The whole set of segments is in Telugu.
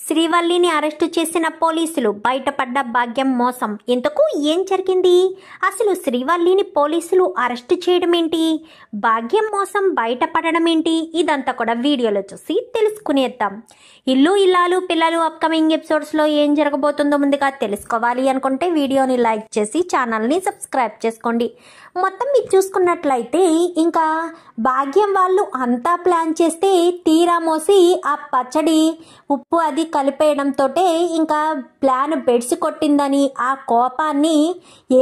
శ్రీవల్లిని అరెస్టు చేసిన పోలీసులు, బయటపడ్డ భాగ్యం మోసం. ఇంతకు ఏం జరిగింది? అసలు శ్రీవల్లిని పోలీసులు అరెస్టు చేయడం ఏంటి, భాగ్యం మోసం బయటపడడం ఏంటి, ఇదంతా కూడా వీడియోలో చూసి తెలుసుకునేద్దాం. ఇల్లు ఇల్లాలు పిల్లలు అప్కమింగ్ ఎపిసోడ్స్లో ఏం జరగబోతుందో ముందుగా తెలుసుకోవాలి అనుకుంటే వీడియోని లైక్ చేసి ఛానల్ని సబ్స్క్రైబ్ చేసుకోండి. మొత్తం మీరు చూసుకున్నట్లయితే ఇంకా భాగ్యం వాళ్ళు అంతా ప్లాన్ చేస్తే తీరా మోసి ఆ పచ్చడి ఉప్పు అది కలిపేయడంతో ఇంకా ప్లాన్ బెడిసి కొట్టిందని ఆ కోపాన్ని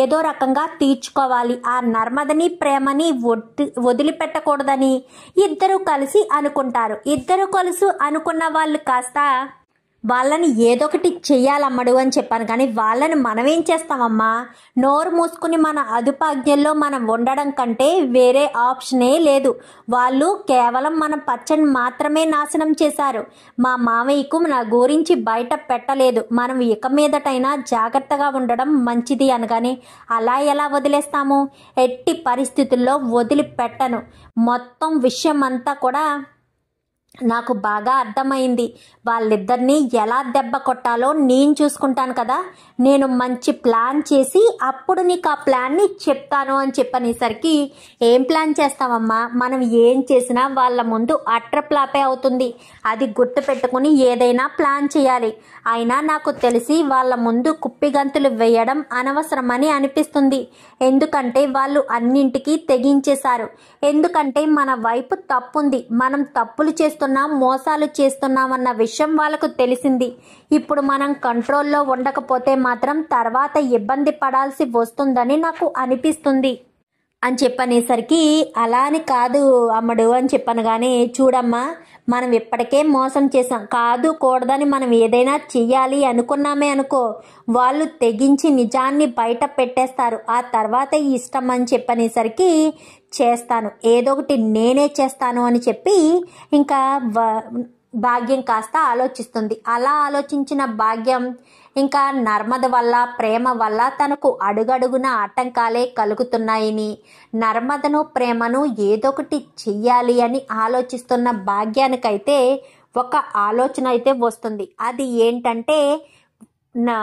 ఏదో రకంగా తీర్చుకోవాలి, ఆ నర్మదని ప్రేమని వదిలిపెట్టకూడదని ఇద్దరు కలిసి అనుకుంటారు. ఇద్దరు కలిసి అనుకున్న వాళ్ళు కాస్త వాళ్ళని ఏదో ఒకటి చెయ్యాలమ్మడు అని చెప్పాను, కానీ వాళ్ళని మనమేం చేస్తామమ్మా, నోరు మూసుకుని మన అదుపాజ్ఞల్లో మనం ఉండడం కంటే వేరే ఆప్షనే లేదు. వాళ్ళు కేవలం మన పచ్చని మాత్రమే నాశనం చేశారు, మా మామయ్యకు నా గురించి బయట పెట్టలేదు, మనం ఇక మీదటైనా జాగ్రత్తగా ఉండడం మంచిది అనగానే అలా ఎలా వదిలేస్తాము, ఎట్టి పరిస్థితుల్లో వదిలిపెట్టను. మొత్తం విషయం అంతా కూడా నాకు బాగా అర్థమైంది, వాళ్ళిద్దరినీ ఎలా దెబ్బ కొట్టాలో నేను చూసుకుంటాను కదా, నేను మంచి ప్లాన్ చేసి అప్పుడు నీకు ఆ ప్లాన్ని చెప్తాను అని చెప్పనేసరికి ఏం ప్లాన్ చేస్తామమ్మా, మనం ఏం చేసినా వాళ్ళ ముందు అట్రప్లాపే అవుతుంది, అది గుర్తుపెట్టుకుని ఏదైనా ప్లాన్ చేయాలి. అయినా నాకు తెలిసి వాళ్ళ ముందు కుప్పిగంతులు వేయడం అనవసరమని అనిపిస్తుంది, ఎందుకంటే వాళ్ళు అన్నింటికీ తెగించేశారు. ఎందుకంటే మన వైపు తప్పుంది, మనం తప్పులు చేస్తున్నాం, మోసాలు చేస్తున్నామన్న విషయం వాళ్ళకు తెలిసింది. ఇప్పుడు మనం కంట్రోల్లో ఉండకపోతే మాత్రం తర్వాత ఇబ్బంది పడాల్సి వస్తుందని నాకు అనిపిస్తుంది అని చెప్పనేసరికి అలా అని కాదు అమ్మడు అని చెప్పాను. కానీ చూడమ్మా, మనం ఇప్పటికే మోసం చేసాం, కాదు కూడదని మనం ఏదైనా చెయ్యాలి అనుకున్నామే అనుకో, వాళ్ళు తెగించి నిజాన్ని బయట పెట్టేస్తారు. ఆ తర్వాత ఇష్టం అని చెప్పనేసరికి చేస్తాను, ఏదో ఒకటి నేనే చేస్తాను అని చెప్పి ఇంకా భాగ్యం కాస్త ఆలోచిస్తుంది. అలా ఆలోచించిన భాగ్యం ఇంకా నర్మద వల్ల ప్రేమ వల్ల తనకు అడుగడుగున ఆటంకాలే కలుగుతున్నాయని, నర్మదను ప్రేమను ఏదో ఒకటి చెయ్యాలి అని ఆలోచిస్తున్న భాగ్యానికైతే ఒక ఆలోచన అయితే వస్తుంది. అది ఏంటంటే నా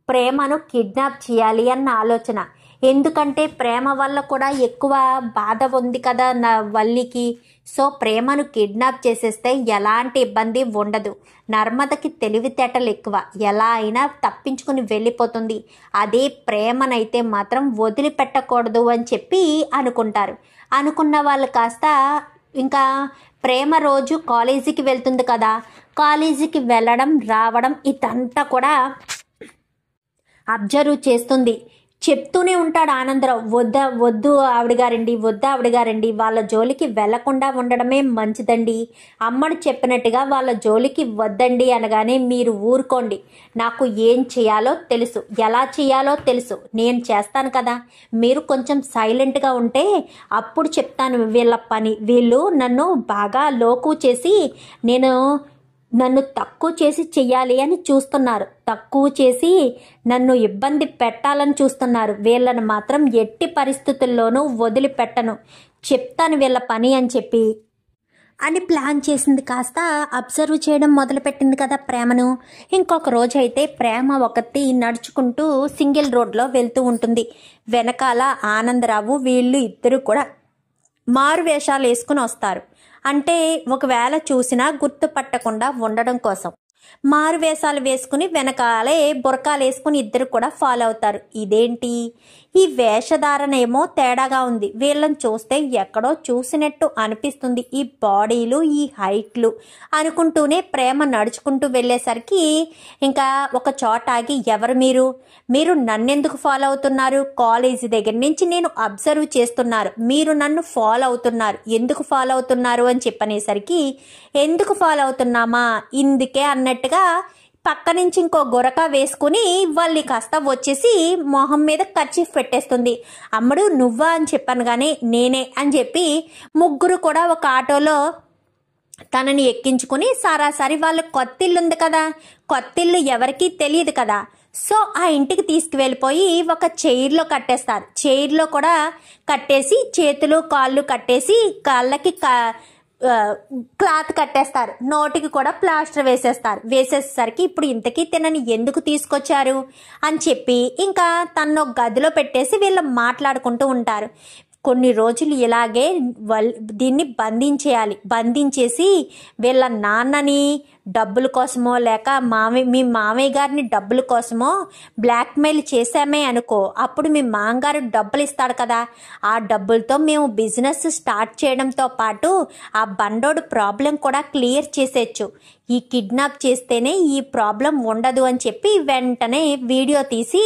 ప్రేమను కిడ్నాప్ చేయాలి అన్న ఆలోచన. ఎందుకంటే ప్రేమ వల్ల కూడా ఎక్కువ బాధ ఉంది కదా నా వల్లికి, సో ప్రేమను కిడ్నాప్ చేసేస్తే ఎలాంటి ఇబ్బంది ఉండదు, నర్మదకి తెలివితేటలు ఎక్కువ, ఎలా అయినా తప్పించుకుని వెళ్ళిపోతుంది, అదే ప్రేమనైతే మాత్రం వదిలిపెట్టకూడదు అని చెప్పి అనుకుంటారు. అనుకున్న వాళ్ళు కాస్త ఇంకా ప్రేమ రోజు కాలేజీకి వెళ్తుంది కదా, కాలేజీకి వెళ్ళడం రావడం ఇదంతా కూడా అబ్జర్వ్ చేస్తుంది. చెప్తూనే ఉంటాడు ఆనందరావు, వద్దు ఆవిడ గారండి, వాళ్ళ జోలికి వెళ్లకుండా ఉండడమే మంచిదండి, అమ్మడు చెప్పినట్టుగా వాళ్ళ జోలికి వద్దండి అనగానే మీరు ఊరుకోండి, నాకు ఏం చేయాలో తెలుసు, ఎలా చేయాలో తెలుసు, నేను చేస్తాను కదా, మీరు కొంచెం సైలెంట్గా ఉంటే అప్పుడు చెప్తాను వీళ్ళ పని. వీళ్ళు నన్ను బాగా లోకు చేసి నన్ను తక్కువ చేసి చెయ్యాలి అని చూస్తున్నారు, తక్కువ చేసి నన్ను ఇబ్బంది పెట్టాలని చూస్తున్నారు, వీళ్ళను మాత్రం ఎట్టి పరిస్థితుల్లోనూ వదిలిపెట్టను, చెప్తాను వీళ్ళ పని అని చెప్పి అని ప్లాన్ చేసింది. కాస్త అబ్జర్వ్ చేయడం మొదలుపెట్టింది కదా ప్రేమను. ఇంకొక రోజు అయితే ప్రేమ ఒకటి నడుచుకుంటూ సింగిల్ రోడ్లో వెళ్తూ ఉంటుంది. వెనకాల ఆనందరావు వీళ్ళు ఇద్దరు కూడా మారు వేషాలు వేసుకుని వస్తారు. అంటే ఒకవేళ చూసినా గుర్తుపట్టకుండా ఉండడం కోసం మారు వేషాలు వేసుకుని వెనకాలే బురకాలు వేసుకుని ఇద్దరు కూడా ఫాలో అవుతారు. ఇదేంటి ఈ వేషధారణ ఏమో తేడాగా ఉంది, వీళ్ళని చూస్తే ఎక్కడో చూసినట్టు అనిపిస్తుంది, ఈ బాడీలు ఈ హైట్లు అనుకుంటూనే ప్రేమ నడుచుకుంటూ వెళ్ళేసరికి ఇంకా ఒక చోట ఆగి, ఎవరు మీరు నన్నెందుకు ఫాలో అవుతున్నారు, కాలేజీ దగ్గర నుంచి నేను అబ్జర్వ్ చేస్తున్నారు, మీరు నన్ను ఫాలో అవుతున్నారు, ఎందుకు ఫాలో అవుతున్నారు అని చెప్పనేసరికి ఎందుకు ఫాలో అవుతున్నామా ఇందుకే అన్నట్టుగా పక్క నుంచి ఇంకో గొరక వేసుకుని వాళ్ళు కాస్త వచ్చేసి మొహం మీద కర్చీఫ్ పెట్టేస్తుంది. అమ్మడు నువ్వా అని చెప్పాను, కానీ నేనే అని చెప్పి ముగ్గురు కూడా ఒక ఆటోలో తనని ఎక్కించుకుని సరాసరి వాళ్ళు కొత్తిల్లు ఉంది కదా, కొత్తిల్లు ఎవరికీ తెలియదు కదా, సో ఆ ఇంటికి తీసుకువెళ్ళిపోయి ఒక చైర్లో కట్టేస్తారు. చైర్లో కూడా కట్టేసి చేతులు కాళ్ళు కట్టేసి కాళ్ళకి క్లాత్ కట్టేస్తారు, నోటికి కూడా ప్లాస్టర్ వేసేసరికి ఇప్పుడు ఇంతకీ తినని ఎందుకు తీసుకొచ్చారు అని చెప్పి ఇంకా తను గదిలో పెట్టేసి వీళ్ళు మాట్లాడుకుంటూ ఉంటారు. కొన్ని రోజులు ఇలాగే దీన్ని బంధించేసి వీళ్ళ నాన్నని డబ్బుల కోసమో లేక మీ మామయ్య గారిని డబ్బుల కోసమో బ్లాక్మెయిల్ చేశామే అనుకో, అప్పుడు మీ మామగారు డబ్బులు ఇస్తాడు కదా, ఆ డబ్బులతో మేము బిజినెస్ స్టార్ట్ చేయడంతో పాటు ఆ బండోడు ప్రాబ్లం కూడా క్లియర్ చేసేయచ్చు. ఈ కిడ్నాప్ చేస్తేనే ఈ ప్రాబ్లం ఉండదు అని చెప్పి వెంటనే వీడియో తీసి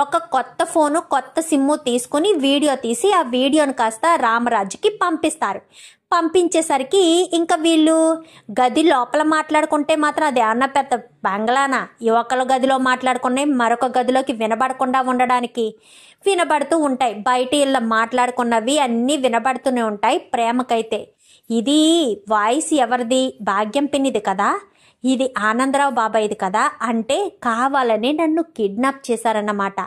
ఒక కొత్త ఫోను కొత్త సిమ్ము తీసుకుని వీడియో తీసి ఆ వీడియోను కాస్త రామరాజుకి పంపించేసరికి ఇంకా వీళ్ళు గది లోపల మాట్లాడుకుంటే మాత్రం అది ఏమన్నా పెద్ద బంగ్లానా, ఒకళ్ళ గదిలో మాట్లాడుకునే మరొక గదిలోకి వినబడకుండా ఉండడానికి వినబడుతూ ఉంటాయి. బయట వీళ్ళ మాట్లాడుకున్నవి అన్నీ వినబడుతూనే ఉంటాయి ప్రేమకైతే. ఇది వాయిస్ ఎవరిది? భాగ్యం పిన్నిది కదా, ఇది ఆనందరావు బాబాయ్ది కదా, అంటే కావాలని నన్ను కిడ్నాప్ చేశారన్నమాట,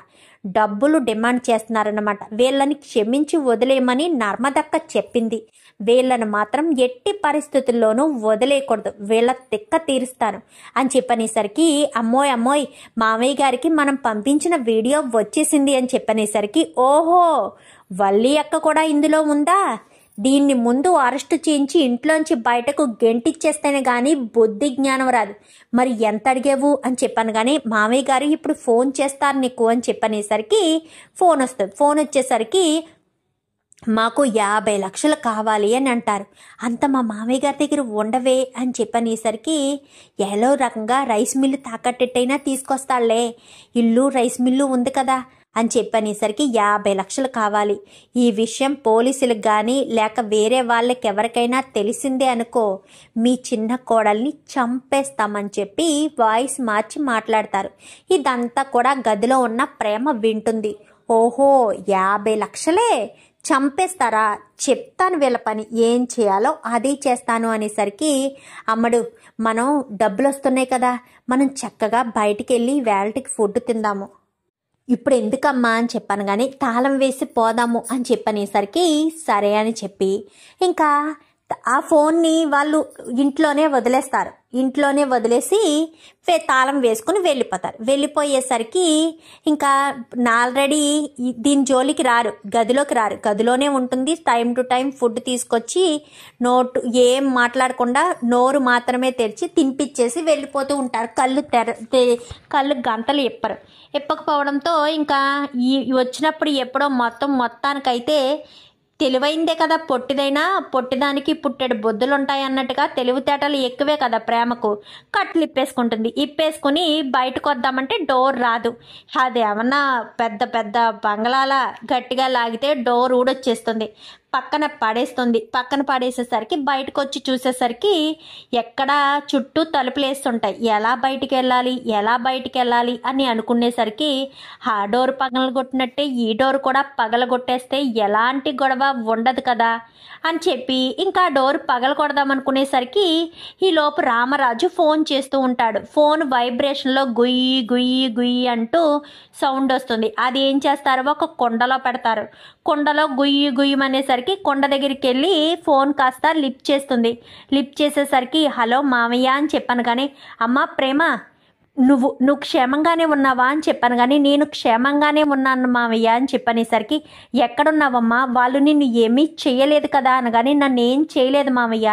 డబ్బులు డిమాండ్ చేస్తున్నారన్నమాట. వీళ్ళని క్షమించి వదిలేయమని నర్మదక్క చెప్పింది. వీళ్ళను మాత్రం ఎట్టి పరిస్థితుల్లోనూ వదిలేయకూడదు, వీళ్ళ తిక్క తీరుస్తాను అని చెప్పనేసరికి అమ్మోయ్ మామయ్య గారికి మనం పంపించిన వీడియో వచ్చేసింది అని చెప్పనేసరికి ఓహో వల్లి అక్క కూడా ఇందులో ఉందా, దీన్ని ముందు అరెస్టు చేయించి ఇంట్లోంచి బయటకు గెంటిచ్చేస్తేనే కానీ బుద్ధి జ్ఞానం రాదు, మరి ఎంత అడిగావు అని చెప్పాను. కానీ మామయ్య గారు ఇప్పుడు ఫోన్ చేస్తారు నీకు అని చెప్పనేసరికి ఫోన్ వస్తుంది. ఫోన్ వచ్చేసరికి మాకు 50 లక్షలు కావాలి అని అంటారు. అంత మా మామయ్య గారి దగ్గర ఉండవే అని చెప్పనేసరికి ఏలో రకంగా రైస్ మిల్లు తాకట్టెట్టయినా తీసుకొస్తాళ్లే, ఇల్లు రైస్ మిల్లు ఉంది కదా అని చెప్పనేసరికి 50 లక్షలు కావాలి. ఈ విషయం పోలీసులకు కానీ లేక వేరే వాళ్ళకి ఎవరికైనా తెలిసిందే అనుకో, మీ చిన్న కోడల్ని చంపేస్తామని చెప్పి వాయిస్ మార్చి మాట్లాడతారు. ఇదంతా కూడా గదిలో ఉన్న ప్రేమ వింటుంది. ఓహో 50 లక్షలే, చంపేస్తారా, చెప్తాను వీళ్ళ పని, ఏం చేయాలో అది చేస్తాను అనేసరికి అమ్మడు మనం డబ్బులు వస్తున్నాయి కదా, మనం చక్కగా బయటికి వెళ్ళి వేళటికి ఫుడ్ తిందాము, ఇప్పుడు ఎందుకమ్మా అని చెప్పాను. కానీ తాళం వేసి పోదాము అని చెప్పనేసరికి సరే అని చెప్పి ఇంకా ఆ ఫోన్ని వాళ్ళు ఇంట్లోనే వదిలేసి తాళం వేసుకుని వెళ్ళిపోయేసరికి ఇంకా ఆల్రెడీ దీని జోలికి రారు, గదిలోనే ఉంటుంది. టైం టు టైం ఫుడ్ తీసుకొచ్చి ఏం మాట్లాడకుండా నోరు మాత్రమే తెరిచి తినిపించేసి వెళ్ళిపోతూ ఉంటారు. కళ్ళు గంటలు ఎప్పకపోవడంతో ఇంకా వచ్చినప్పుడు ఎప్పుడో మొత్తానికైతే తెలివైందే కదా పొట్టిదానికి పుట్టెడు బొద్దులు ఉంటాయి అన్నట్టుగా తెలివితేటలు ఎక్కువే కదా ప్రేమకు. కట్లు ఇప్పేసుకుని బయటకు వద్దామంటే డోర్ రాదు. అది ఏమన్నా పెద్ద బంగ్లాల గట్టిగా లాగితే డోర్ ఊడొచ్చేస్తుంది, పక్కన పడేసేసరికి బయటకు వచ్చి చూసేసరికి ఎక్కడ చుట్టూ తలుపులు వేస్తుంటాయి. ఎలా బయటికి వెళ్ళాలి అని అనుకునేసరికి ఆ డోర్ పగలగొట్టినట్టే ఈ డోర్ కూడా పగలగొట్టేస్తే ఎలాంటి గొడవ ఉండదు కదా అని చెప్పి ఇంకా డోర్ పగలగొడదామనుకునేసరికి ఈలోపు రామరాజు ఫోన్ చేస్తూ ఉంటాడు. ఫోన్ వైబ్రేషన్లో గుయ్యి గుయ్యి గుయ్యి అంటూ సౌండ్ వస్తుంది. అది ఏం చేస్తారు, ఒక కుండలో పెడతారు. కుండలో గుయ్యి గుయ్యమనేసరికి కొండ దగ్గరికి వెళ్ళి ఫోన్ కాస్త లిఫ్ట్ చేసేసరికి హలో మామయ్య అని చెప్పాను. కానీ అమ్మ ప్రేమ నువ్వు క్షేమంగానే ఉన్నావా అని చెప్పాను. కానీ నేను క్షేమంగానే ఉన్నాను మామయ్య అని చెప్పనేసరికి ఎక్కడున్నావమ్మా, వాళ్ళు నిన్ను ఏమీ చేయలేదు కదా అనగానే నన్ను ఏం చేయలేదు మామయ్య,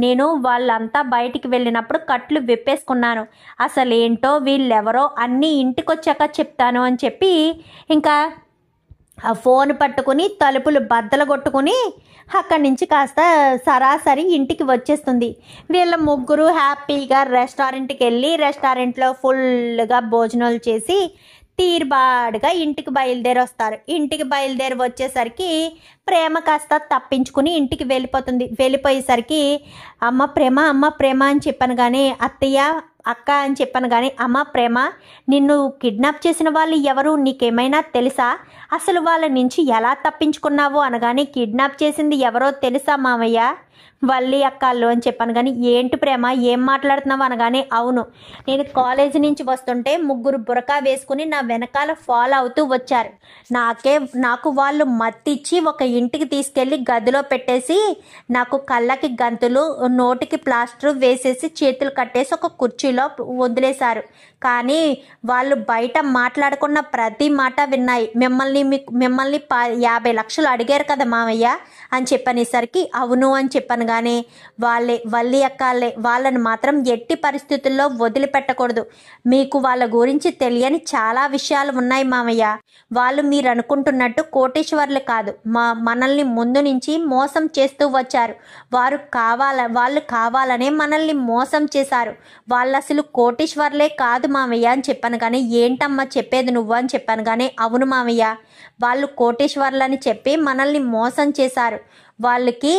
నేను వాళ్ళంతా బయటికి వెళ్ళినప్పుడు కట్లు విప్పేసుకున్నాను, అసలేంటో వీళ్ళెవరో అన్నీ ఇంటికి వచ్చాక చెప్తాను అని చెప్పి ఇంకా ఆ ఫోన్ పట్టుకుని తలుపులు బద్దలు కొట్టుకుని అక్కడి నుంచి కాస్త సరాసరి ఇంటికి వచ్చేస్తుంది. వీళ్ళ ముగ్గురు హ్యాపీగా రెస్టారెంట్కి వెళ్ళి రెస్టారెంట్లో ఫుల్గా భోజనాలు చేసి తీరుబాటుగా ఇంటికి బయలుదేరి వచ్చేసరికి ప్రేమ కాస్త తప్పించుకుని ఇంటికి వెళ్ళిపోయేసరికి అమ్మ ప్రేమ అని చెప్పాను. కానీ అత్తయ్య అక్క అని చెప్పాను. కానీ అమ్మ ప్రేమ నిన్ను కిడ్నాప్ చేసిన వాళ్ళు ఎవరు నీకేమైనా తెలుసా, అసలు వాళ్ళ నుంచి ఎలా తప్పించుకున్నావు అనగానే కిడ్నాప్ చేసింది ఎవరో తెలుసా మామయ్య, వల్లి అక్కాళ్ళు అని చెప్పాను. కానీ ఏంటి ప్రేమ, ఏం మాట్లాడుతున్నావు అనగానే, అవును, నేను కాలేజీ నుంచి వస్తుంటే ముగ్గురు బురకా వేసుకుని నా వెనకాల ఫాలో అవుతూ వచ్చారు. నాకు వాళ్ళు మత్తిచ్చి ఒక ఇంటికి తీసుకెళ్ళి గదిలో పెట్టేసి నాకు కళ్ళకి గంతులు, నోటికి ప్లాస్టర్ వేసేసి చేతులు కట్టేసి ఒక కుర్చీలో వదిలేశారు. కానీ వాళ్ళు బయట మాట్లాడుకున్న ప్రతి మాట విన్నాయి. మిమ్మల్ని 50 లక్షలు అడిగారు కదా మామయ్య అని చెప్పనేసరికి అవును అని చెప్పాను. కానీ వల్లి అక్కాళ్ళే, వాళ్ళని మాత్రం ఎట్టి పరిస్థితుల్లో వదిలిపెట్టకూడదు. మీకు వాళ్ళ గురించి తెలియని చాలా విషయాలు ఉన్నాయి మామయ్య. వాళ్ళు మీరు అనుకుంటున్నట్టు కోటీశ్వర్లు కాదు. మనల్ని ముందు నుంచి మోసం చేస్తూ వచ్చారు. వాళ్ళు కావాలనే మనల్ని మోసం చేశారు. వాళ్ళు అసలు కోటీశ్వర్లే కాదు మామయ్య అని చెప్పాను. కానీ ఏంటమ్మా చెప్పేది నువ్వు అని చెప్పాను. కానీ అవును మామయ్య, వాళ్ళు కోటీశ్వర్లని చెప్పి మనల్ని మోసం చేశారు. వాళ్ళకి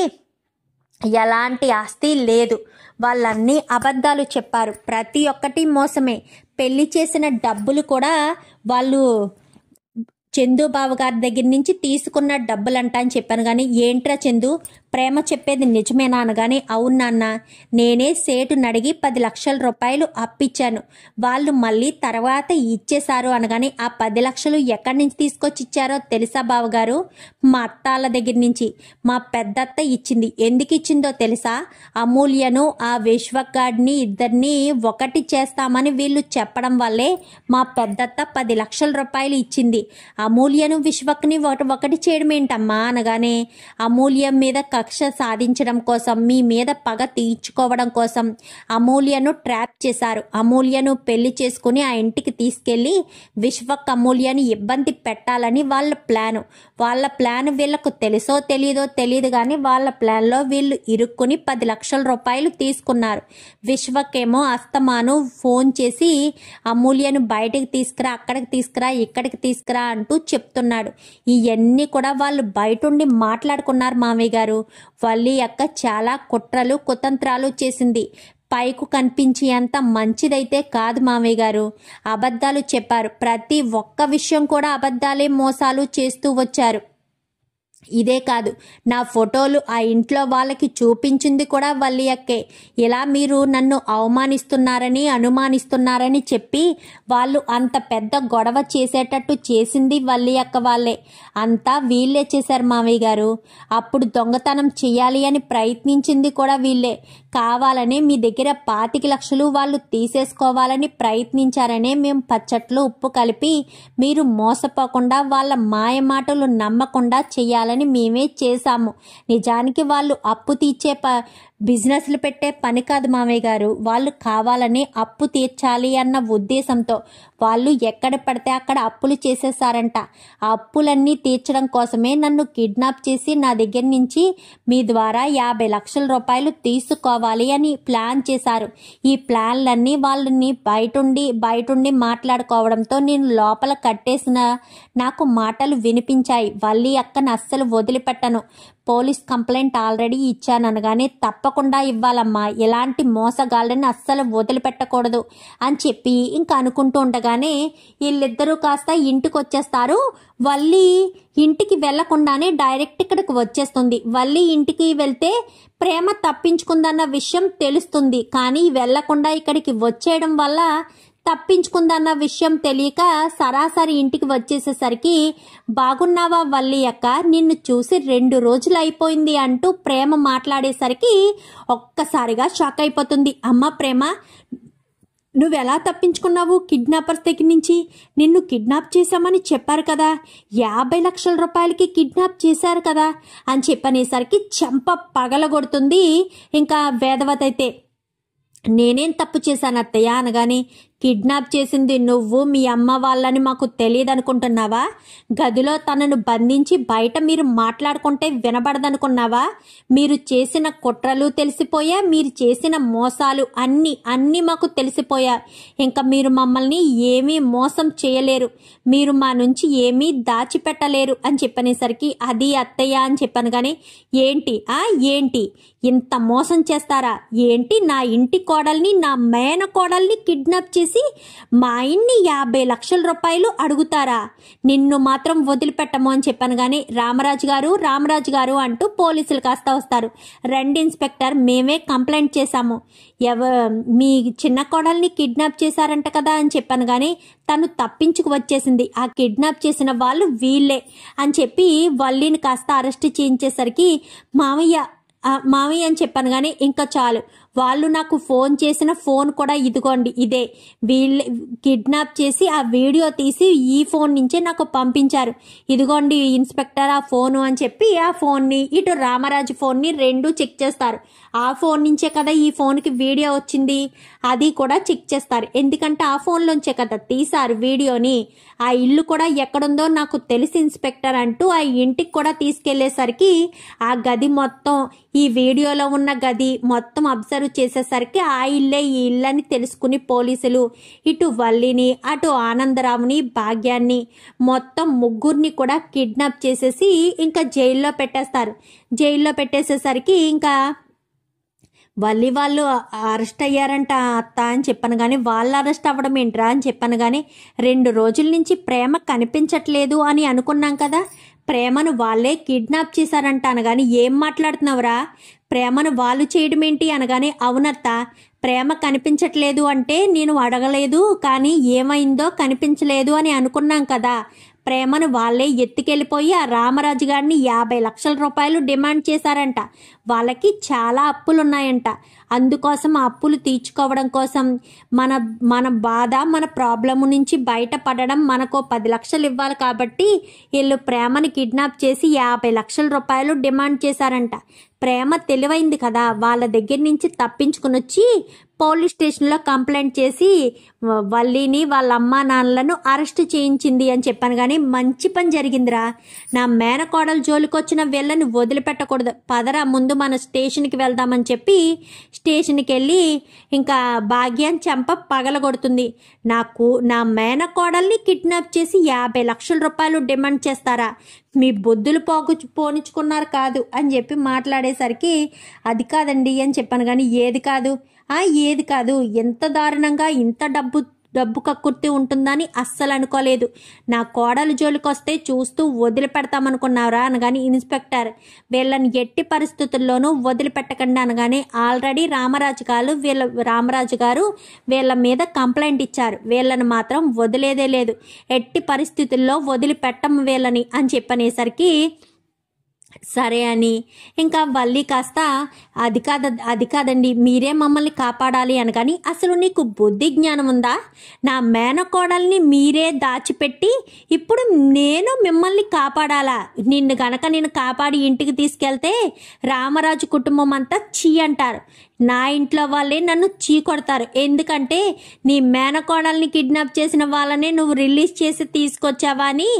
ఎలాంటి ఆస్తి లేదు. వాళ్ళన్నీ అబద్ధాలు చెప్పారు. ప్రతి ఒక్కటి మోసమే. పెళ్లి చేసిన డబ్బులు కూడా వాళ్ళు చందు బావ గారి దగ్గర నుంచి తీసుకున్న డబ్బులంట అని చెప్పాను. కానీ ఏంట్రా చందు, ప్రేమ చెప్పేది నిజమేనా అనగానే, అవును నాన్న, నేనే సేటుని అడిగి 10 లక్షల రూపాయలు అప్పిచ్చాను. వాళ్ళు మళ్ళీ తర్వాత ఇచ్చేశారు అనగానే, ఆ 10 లక్షలు ఎక్కడి నుంచి తీసుకొచ్చి ఇచ్చారో తెలుసా బావగారు? మా అత్తాళ్ళ దగ్గర నుంచి. మా పెద్దత్త ఇచ్చింది. ఎందుకు ఇచ్చిందో తెలుసా? అమూల్యను ఆ విశ్వగాడిని ఇద్దరిని ఒకటి చేస్తామని వీళ్ళు చెప్పడం వల్లే మా పెద్దత్త 10 లక్షల రూపాయలు ఇచ్చింది. అమూల్యను విశ్వక్ని ఒకటి చేయడం ఏంటమ్మా అనగానే, అమూల్యం మీద కక్ష సాధించడం కోసం, మీ మీద పగ తీర్చుకోవడం కోసం అమూల్యను ట్రాప్ చేశారు. అమూల్యను పెళ్లి చేసుకుని ఆ ఇంటికి తీసుకెళ్లి విశ్వక్ అమూల్యను ఇబ్బంది పెట్టాలని వాళ్ళ ప్లాన్ వీళ్ళకు తెలుసో తెలియదు కానీ వాళ్ళ ప్లాన్లో వీళ్ళు ఇరుక్కుని 10 లక్షల రూపాయలు తీసుకున్నారు. విశ్వకేమో అస్తమాను ఫోన్ చేసి అమూల్యను బయటికి తీసుకురా, అక్కడికి తీసుకురా, ఇక్కడికి తీసుకురా అంటూ చెప్తున్నాడు. ఇవన్నీ కూడా వాళ్ళు బయటుండి మాట్లాడుకున్నారు మామయ్య గారు. వల్లి అక్క చాలా కుట్రలు కుతంత్రాలు చేసింది. పైకు కనిపించేంత మంచిదైతే కాదు మామయ్య గారు. అబద్ధాలు చెప్పారు. ప్రతి ఒక్క విషయం కూడా అబద్ధాలే, మోసాలు చేస్తూ వచ్చారు. ఇదే కాదు, నా ఫోటోలు ఆ ఇంట్లో వాళ్ళకి చూపించింది కూడా వల్లి అక్కే. ఇలా మీరు నన్ను అనుమానిస్తున్నారని చెప్పి వాళ్ళు అంత పెద్ద గొడవ చేసేటట్టు చేసింది వల్లి అక్క వాళ్ళే. అంతా వీళ్ళే చేశారు మామయ్య గారు. అప్పుడు దొంగతనం చెయ్యాలి అని ప్రయత్నించింది కూడా వీళ్ళే. కావాలనే మీ దగ్గర 25 లక్షలు వాళ్ళు తీసేసుకోవాలని ప్రయత్నించారనే మేము పచ్చట్లు ఉప్పు కలిపి మీరు మోసపోకుండా వాళ్ళ మాయ మాటలు నమ్మకుండా చెయ్యాలని మేమే చేశాము. నిజానికి వాళ్ళు అప్పు తీర్చే బిజినెస్లు పెట్టే పని కాదు మామయ్య గారు. వాళ్ళు కావాలని అప్పు తీర్చాలి అన్న ఉద్దేశంతో వాళ్ళు ఎక్కడ పడితే అక్కడ అప్పులు చేసేసారంట. ఆ అప్పులన్నీ తీర్చడం కోసమే నన్ను కిడ్నాప్ చేసి నా దగ్గర నుంచి మీ ద్వారా 50 లక్షల రూపాయలు తీసుకోవాలి అని ప్లాన్ చేశారు. ఈ ప్లాన్లన్నీ వాళ్ళని బయటుండి మాట్లాడుకోవడంతో నేను లోపల కట్టేసిన నాకు మాటలు వినిపించాయి. వల్లి అక్కను అస్సలు వదిలిపెట్టను. పోలీస్ కంప్లైంట్ ఆల్రెడీ ఇచ్చాననగానే, తప్పకుండా ఇవ్వాలమ్మా, ఎలాంటి మోసగాళ్ళని అస్సలు వదిలిపెట్టకూడదు అని చెప్పి ఇంకా అనుకుంటూ ఉండగానే వీళ్ళిద్దరూ కాస్త ఇంటికి వచ్చేస్తారు. వల్లి ఇంటికి వెళ్లకుండానే డైరెక్ట్ ఇక్కడికి వచ్చేస్తుంది. వల్లి ఇంటికి వెళ్తే ప్రేమ తప్పించుకుందన్న విషయం తెలుస్తుంది. కానీ వెళ్లకుండా ఇక్కడికి వచ్చేయడం వల్ల తప్పించుకుందన్న విషయం తెలియక సరాసరి ఇంటికి వచ్చేసేసరికి, బాగున్నావా వల్లి అక్క, నిన్ను చూసి 2 రోజులు అయిపోయింది అంటూ ప్రేమ మాట్లాడేసరికి ఒక్కసారిగా షాక్ అయిపోతుంది. అమ్మ ప్రేమ, నువ్వెలా తప్పించుకున్నావు కిడ్నాపర్స్ దగ్గర నుంచి? నిన్ను కిడ్నాప్ చేశామని చెప్పారు కదా, 50 లక్షల రూపాయలకి కిడ్నాప్ చేశారు కదా అని చెప్పనేసరికి చెంప పగలగొడుతుంది ఇంకా వేదవతి అయితే. నేనేం తప్పు చేశాను అత్తయ్య అనగానే, కిడ్నాప్ చేసింది నువ్వు మీ అమ్మ వాళ్ళని మాకు తెలియదు అనుకుంటున్నావా? గదిలో తనను బంధించి బయట మీరు మాట్లాడుకుంటే వినబడదనుకున్నావా? మీరు చేసిన కుట్రలు తెలిసిపోయా, మీరు చేసిన మోసాలు అన్నీ మాకు తెలిసిపోయా. ఇంకా మీరు మమ్మల్ని ఏమీ మోసం చేయలేరు, మీరు మా నుంచి ఏమీ దాచిపెట్టలేరు అని చెప్పనేసరికి, అది అత్తయ్య అని చెప్పాను. కానీ ఏంటి ఇంత మోసం చేస్తారా ఏంటి? నా ఇంటి కోడల్ని, నా మేన కోడల్ని కిడ్నాప్ చేసి చేసి మా ఆయన్ని 50 లక్షల రూపాయలు అడుగుతారా, నిన్ను మాత్రం వదిలిపెట్టము అని చెప్పాను. కానీ రామరాజు గారు అంటూ పోలీసులు కాస్త వస్తారు. రండి ఇన్స్పెక్టర్, మేమే కంప్లైంట్ చేశాము, మీ చిన్న కోడల్ని కిడ్నాప్ చేశారంట కదా అని చెప్పాను. కానీ తను తప్పించుకు వచ్చేసింది, ఆ కిడ్నాప్ చేసిన వాళ్ళు వీళ్ళే అని చెప్పి వల్లిని కాస్త అరెస్ట్ చేయించేసరికి మామయ్య అని చెప్పాను. కానీ ఇంకా చాలు, వాళ్ళు నాకు ఫోన్ చేసిన ఫోన్ కూడా ఇదిగోండి ఇదే, వీళ్ళే కిడ్నాప్ చేసి ఆ వీడియో తీసి ఈ ఫోన్ నుంచే నాకు పంపించారు, ఇదిగోండి ఇన్స్పెక్టర్ ఆ ఫోను అని చెప్పి ఆ ఫోన్ని ఇటు రామరాజు ఫోన్ని రెండు చెక్ చేస్తారు. ఆ ఫోన్ నుంచే కదా ఈ ఫోన్కి వీడియో వచ్చింది, అది కూడా చెక్ చేస్తారు. ఎందుకంటే ఆ ఫోన్లోంచే కదా తీశారు వీడియోని. ఆ ఇల్లు కూడా ఎక్కడుందో నాకు తెలిసి ఇన్స్పెక్టర్ అంటూ ఆ ఇంటికి కూడా తీసుకెళ్లేసరికి ఆ గది మొత్తం, ఈ వీడియోలో ఉన్న గది మొత్తం అబ్జర్వ్ చేసేసరికి ఆ ఇల్లే ఈ ఇల్లని తెలుసుకుని పోలీసులు ఇటు వల్లిని అటు ఆనందరావుని భాగ్యాన్ని మొత్తం ముగ్గురిని కూడా కిడ్నాప్ చేసేసి ఇంకా జైల్లో పెట్టేస్తారు. జైల్లో పెట్టేసేసరికి ఇంకా వల్లి వాళ్ళు అరెస్ట్ అయ్యారంట అత్త అని చెప్పాను. కానీ వాళ్ళు అరెస్ట్ అవ్వడం ఏంట్రా అని చెప్పాను. కానీ 2 రోజుల నుంచి ప్రేమ కనిపించట్లేదు అని అనుకున్నాం కదా, ప్రేమను వాళ్ళే కిడ్నాప్ చేశారంట అనగాని ఏం మాట్లాడుతున్నావురా, ప్రేమను వాళ్ళు చేయడం ఏంటి అనగానే అవునత్త, ప్రేమ కనిపించట్లేదు అంటే నేను అడగలేదు, కానీ ఏమైందో కనిపించలేదు అని అనుకున్నాం కదా, ప్రేమను వాళ్ళే ఎత్తుకెళ్ళిపోయి ఆ రామరాజు గారిని 50 లక్షల రూపాయలు డిమాండ్ చేశారంట. వాళ్ళకి చాలా అప్పులున్నాయంట, అందుకోసం ఆ అప్పులు తీర్చుకోవడం కోసం మన బాధ మన ప్రాబ్లము నుంచి బయటపడడం మనకు 10 లక్షలు ఇవ్వాలి కాబట్టి వీళ్ళు ప్రేమని కిడ్నాప్ చేసి 50 లక్షల రూపాయలు డిమాండ్ చేశారంట. ప్రేమ తెలివైంది కదా, వాళ్ళ దగ్గర నుంచి తప్పించుకుని వచ్చి పోలీస్ స్టేషన్లో కంప్లైంట్ చేసి వల్లిని వాళ్ళ అమ్మా నాన్నలను అరెస్ట్ చేయించింది అని చెప్పాను. కానీ మంచి పని జరిగిందిరా, నా మేనకోడలు జోలికొచ్చిన వీళ్ళని వదిలిపెట్టకూడదు, పదరా ముందు మన స్టేషన్కి వెళ్దామని చెప్పి స్టేషన్కి వెళ్ళి ఇంకా భాగ్యాన్ని చెంప పగలగొడుతుంది. నా మేనకోడల్ని కిడ్నాప్ చేసి 50 లక్షల రూపాయలు డిమాండ్ చేస్తారా, మీ బొద్దులు పోనిచ్చుకున్నారు కాదు అని చెప్పి మాట్లాడేసరికి అది కాదండి అని చెప్పాను. కానీ ఏది కాదు, ఎంత దారుణంగా ఇంత డబ్బు కక్కుర్తి ఉంటుందని అస్సలు అనుకోలేదు, నా కోడలు జోలికొస్తే చూస్తూ వదిలిపెడతామనుకున్నారా అనగాని ఇన్స్పెక్టర్ వీళ్ళని ఎట్టి పరిస్థితుల్లోనూ వదిలిపెట్టకండి అనగానే ఆల్రెడీ రామరాజు గారు వీళ్ళ మీద కంప్లైంట్ ఇచ్చారు, వీళ్ళని మాత్రం వదిలేదే లేదు, ఎట్టి పరిస్థితుల్లో వదిలిపెట్టము వీళ్ళని అని చెప్పనేసరికి సరే అని ఇంకా వల్లి కాస్త అది కాదండి మీరే మమ్మల్ని కాపాడాలి అనగాని అసలు నీకు బుద్ధి జ్ఞానం ఉందా, నా మేనకోడల్ని మీరే దాచిపెట్టి ఇప్పుడు నేను మిమ్మల్ని కాపాడాలా, నిన్ను గనక నేను కాపాడి ఇంటికి తీసుకెళ్తే రామరాజు కుటుంబం అంతా చీ అంటారు, నా ఇంట్లో వాళ్ళే నన్ను చీ కొడతారు, ఎందుకంటే నీ మేనకోడల్ని కిడ్నాప్ చేసిన వాళ్ళనే నువ్వు రిలీజ్ చేసి తీసుకొచ్చావా అని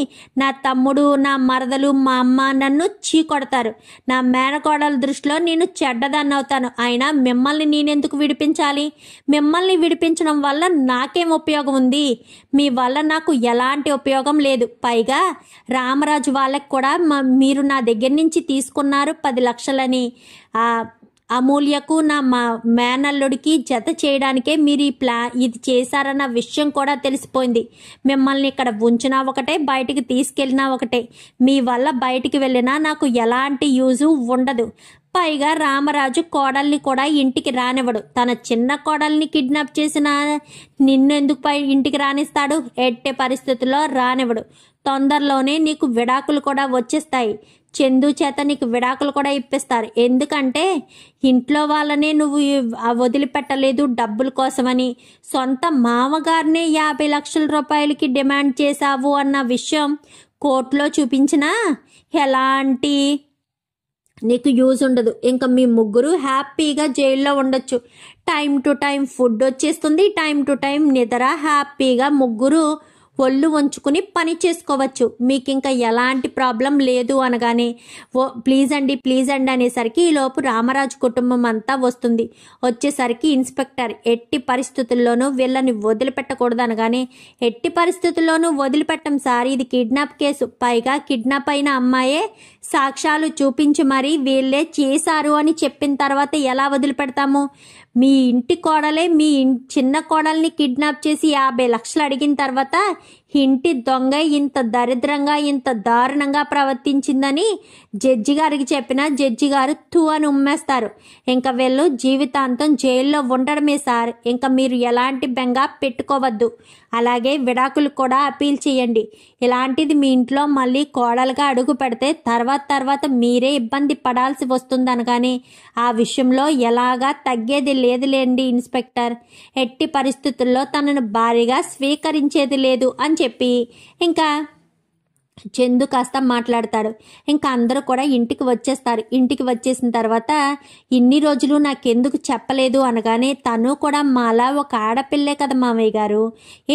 నా తమ్ముడు నా మరదలు మా అమ్మ నన్ను చీ కొడతారు, నా మేనకోడల దృష్టిలో నేను చెడ్డదాన్ని అవుతాను, అయినా మిమ్మల్ని నేనెందుకు విడిపించాలి, మిమ్మల్ని విడిపించడం వల్ల నాకేం ఉపయోగం ఉంది, మీ వల్ల నాకు ఎలాంటి ఉపయోగం లేదు, పైగా రామరాజు వాళ్ళకి కూడా మీరు నా దగ్గర నుంచి తీసుకున్నారు 10 లక్షలని, అమూల్యకు నా మేనల్లుడికి జత చేయడానికే మీరు ఇది చేశారన్న విషయం కూడా తెలిసిపోయింది, మిమ్మల్ని ఇక్కడ ఉంచినా ఒకటే బయటికి తీసుకెళ్ళినా ఒకటే, మీ వల్ల బయటికి వెళ్ళినా నాకు ఎలాంటి యూజు ఉండదు, పైగా రామరాజు కోడల్ని కూడా ఇంటికి రానివ్వడు, తన చిన్న కోడల్ని కిడ్నాప్ చేసిన నిన్ను ఎందుకు ఇంటికి రానిస్తాడు, ఎట్టే పరిస్థితుల్లో రానివ్వడు, తొందరలోనే నీకు విడాకులు కూడా వచ్చేస్తాయి, చందు చేత నీకు విడాకులు కూడా ఇప్పిస్తారు, ఎందుకంటే ఇంట్లో వాళ్ళనే నువ్వు వదిలిపెట్టలేదు డబ్బుల కోసమని, సొంత మామగారినే 50 లక్షల రూపాయలకి డిమాండ్ చేశావు అన్న విషయం కోర్టులో చూపించినా ఎలాంటి నీకు యూజ్ ఉండదు, ఇంకా మీ ముగ్గురు హ్యాపీగా జైల్లో ఉండొచ్చు, టైం టు టైం ఫుడ్ వచ్చేస్తుంది, టైం టు టైం నిద్ర, హ్యాపీగా ముగ్గురు ఒళ్ళు వంచుకుని పని చేసుకోవచ్చు, మీకు ఇంకా ఎలాంటి ప్రాబ్లం లేదు అనగానే ప్లీజ్ అండి అనేసరికి ఈలోపు రామరాజు కుటుంబం అంతా వస్తుంది, వచ్చేసరికి ఇన్స్పెక్టర్ ఎట్టి పరిస్థితుల్లోనూ వీళ్ళని వదిలిపెట్టకూడదు అనగానే ఎట్టి పరిస్థితుల్లోనూ వదిలిపెట్టం సార్, ఇది కిడ్నాప్ కేసు, పైగా కిడ్నాప్ అయిన అమ్మాయే సాక్ష్యాలు చూపించి మరీ వీళ్ళే చేశారు అని చెప్పిన తర్వాత ఎలా వదిలిపెడతాము, మీ ఇంటి కోడలే మీ చిన్న కోడల్ని కిడ్నాప్ చేసి 50 లక్షలు అడిగిన తర్వాత ఇంటి దొంగ ఇంత దరిద్రంగా ఇంత దారుణంగా ప్రవర్తించిందని జడ్జి గారికి చెప్పిన జడ్జి గారు తూ అని ఉమ్మేస్తారు. ఇంకా వీళ్ళు జీవితాంతం జైల్లో ఉండడమే సార్. ఇంకా మీరు ఎలాంటి బెంగ పెట్టుకోవద్దు. అలాగే విడాకులు కూడా అపీల్ చేయండి. ఇలాంటిది మీ ఇంట్లో మళ్ళీ కోడలుగా అడుగు పెడితే తర్వాత మీరే ఇబ్బంది పడాల్సి వస్తుందనగానే ఆ విషయంలో ఎలాగా తగ్గేది లేదులేండి ఇన్స్పెక్టర్. ఎట్టి పరిస్థితుల్లో తనను భారీగా స్వీకరించేది లేదు అని చెప్పి ఇంకా చందు కాస్త మాట్లాడతాడు. ఇంకా అందరూ కూడా ఇంటికి వచ్చేస్తారు. ఇంటికి వచ్చేసిన తర్వాత ఇన్ని రోజులు నాకెందుకు చెప్పలేదు అనగానే తను కూడా మాలా ఒక ఆడపిల్లే కదా మామయ్య గారు,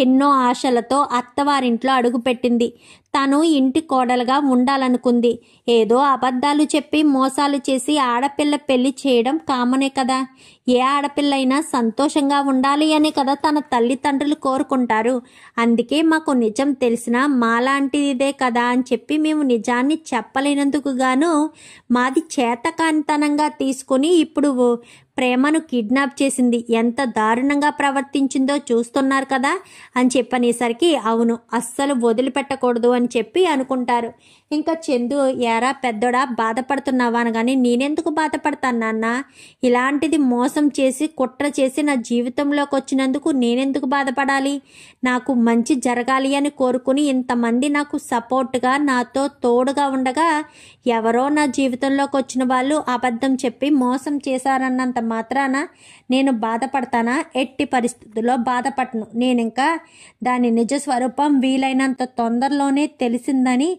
ఎన్నో ఆశలతో అత్తవారింట్లో అడుగుపెట్టింది. తను ఇంటి కోడలుగా ఉండాలనుకుంది. ఏదో అబద్ధాలు చెప్పి మోసాలు చేసి ఆడపిల్ల పెళ్లి చేయడం కామనే కదా. ఏ ఆడపిల్లైనా సంతోషంగా ఉండాలి అనే కదా తన తల్లిదండ్రులు కోరుకుంటారు. అందుకే మాకు నిజం తెలిసినా మాలాంటిదే కదా అని చెప్పి మేము నిజాన్ని చెప్పలేనందుకు గాను మాది చేతకానితనంగా తీసుకుని ఇప్పుడు ప్రేమను కిడ్నాప్ చేసింది. ఎంత దారుణంగా ప్రవర్తించిందో చూస్తున్నారు కదా అని చెప్పనేసరికి అవును, అస్సలు వదిలిపెట్టకూడదు అని చెప్పి అనుకుంటారు. ఇంకా చందు, ఏరా పెద్దోడా బాధపడుతున్నావా అనగానే నేనెందుకు బాధపడతాను నాన్న, ఇలాంటిది మోసం చేసి కుట్ర చేసి నా జీవితంలోకి వచ్చినందుకు నేనెందుకు బాధపడాలి. నాకు మంచి జరగాలి అని కోరుకుని ఇంతమంది నాకు సపోర్ట్గా నాతో తోడుగా ఉండగా ఎవరో నా జీవితంలోకి వచ్చిన వాళ్ళు అబద్ధం చెప్పి మోసం చేశారన్నంత మాత్రాన నేను బాధపడతానా? ఎట్టి పరిస్థితుల్లో బాధపడను. నేను ఇంకా దాని నిజ స్వరూపం వీలైనంత తొందరలోనే తెలిసిందని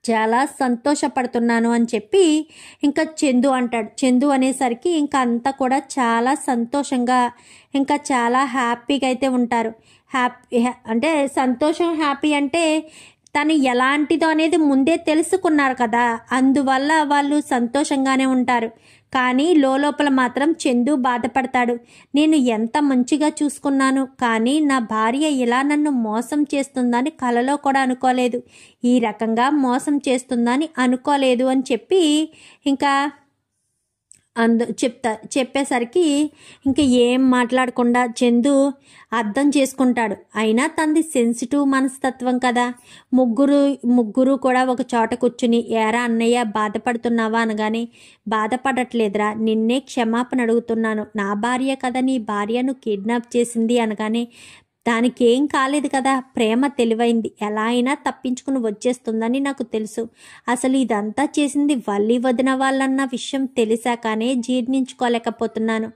చాలా సంతోషపడుతున్నాను అని చెప్పి ఇంకా చందు అంటాడు. చందు అనేసరికి ఇంకా అంతా కూడా చాలా సంతోషంగా ఇంకా చాలా హ్యాపీగా అయితే ఉంటారు. అంటే సంతోషం హ్యాపీ అంటే తను ఎలాంటిదో అనేది ముందే తెలుసుకున్నారు కదా, అందువల్ల వాళ్ళు సంతోషంగానే ఉంటారు. కానీ లోపల మాత్రం చందు బాధపడతాడు. నేను ఎంత మంచిగా చూసుకున్నాను, కానీ నా భార్య ఇలా నన్ను మోసం చేస్తుందని కలలో కూడా అనుకోలేదు, ఈ రకంగా మోసం చేస్తుందని అనుకోలేదు అని చెప్పి ఇంకా చెప్పేసరికి ఇంకా ఏం మాట్లాడకుండా చందు అర్థం చేసుకుంటాడు. అయినా తనది సెన్సిటివ్ మనస్తత్వం కదా. ముగ్గురు కూడా ఒక చోట కూర్చుని ఏరా అన్నయ్య బాధపడుతున్నావా అనగానే బాధపడట్లేదురా, నిన్నే క్షమాపణ అడుగుతున్నాను. నా భార్య కదా నీ భార్యను కిడ్నాప్ చేసింది అనగానే దానికి ఏం కాలేదు కదా, ప్రేమ తెలివైంది, ఎలా అయినా తప్పించుకుని వచ్చేస్తుందని నాకు తెలుసు. అసలు ఇదంతా చేసింది వల్లి వదిన వాళ్ళన్న విషయం తెలిసాకనే జీర్ణించుకోలేకపోతున్నాను,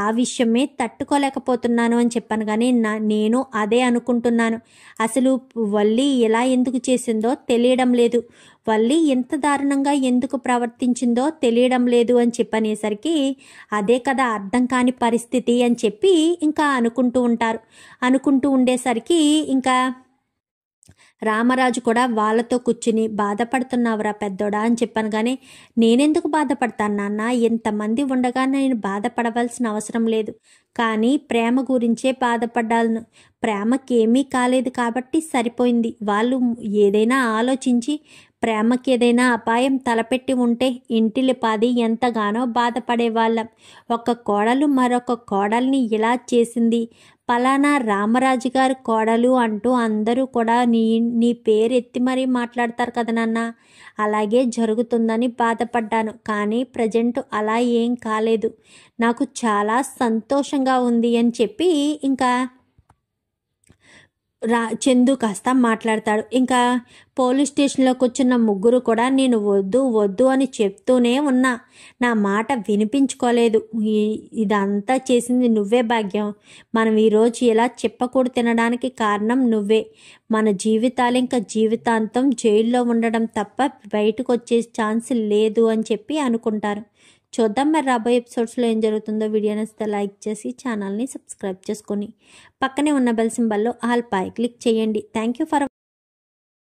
ఆ విషయమే తట్టుకోలేకపోతున్నాను అని చెప్పాను. కానీ నేను అదే అనుకుంటున్నాను. అసలు వల్లి ఎలా ఎందుకు చేసిందో తెలియడం లేదు, వల్లి ఎంత దారుణంగా ఎందుకు ప్రవర్తించిందో తెలియడం లేదు అని చెప్పనేసరికి అదే కదా అర్థం కాని పరిస్థితి అని చెప్పి ఇంకా అనుకుంటూ ఉండేసరికి ఇంకా రామరాజు కూడా వాళ్ళతో కూర్చుని బాధపడుతున్నావురా పెద్దోడా అని చెప్పాను. కానీ నేనెందుకు బాధపడతాను నాన్న, ఎంతమంది ఉండగా నేను బాధపడవలసిన అవసరం లేదు. కానీ ప్రేమ గురించే బాధపడ్డాను, ప్రేమకి ఏమీ కాలేదు కాబట్టి సరిపోయింది. వాళ్ళు ఏదైనా ఆలోచించి ప్రేమకి ఏదైనా అపాయం తలపెట్టి ఉంటే ఇంటిలిపాది ఎంతగానో బాధపడేవాళ్ళం. ఒక కోడలు మరొక కోడల్ని ఇలా చేసింది, పలానా రామరాజు గారు కోడలు అంటూ అందరూ కూడా నీ పేరు ఎత్తి మరీ మాట్లాడతారు కదా నాన్న, అలాగే జరుగుతుందని బాధపడ్డాను. కానీ ప్రజెంట్ అలా ఏం కాలేదు, నాకు చాలా సంతోషంగా ఉంది అని చెప్పి ఇంకా చందు కాస్త మాట్లాడతాడు. ఇంకా పోలీస్ స్టేషన్లోకి వచ్చిన ముగ్గురు కూడా నేను వద్దు అని చెప్తూనే ఉన్నా, నా మాట వినిపించుకోలేదు. ఇదంతా చేసింది నువ్వే భాగ్యం, మనం ఈరోజు ఇలా చెప్పకూడదు తినడానికి కారణం నువ్వే. మన జీవితాలు ఇంకా జీవితాంతం జైల్లో ఉండడం తప్ప బయటకు వచ్చే ఛాన్స్ లేదు అని చెప్పి అనుకుంటారు. చూద్దాం మరి రాబోయే ఎపిసోడ్స్లో ఏం జరుగుతుందో. వీడియో నచ్చితే లైక్ చేసి ఛానల్ని సబ్స్క్రైబ్ చేసుకొని పక్కనే ఉన్న బెల్ సింబల్లో ఆల్ పై క్లిక్ చేయండి. Thank you for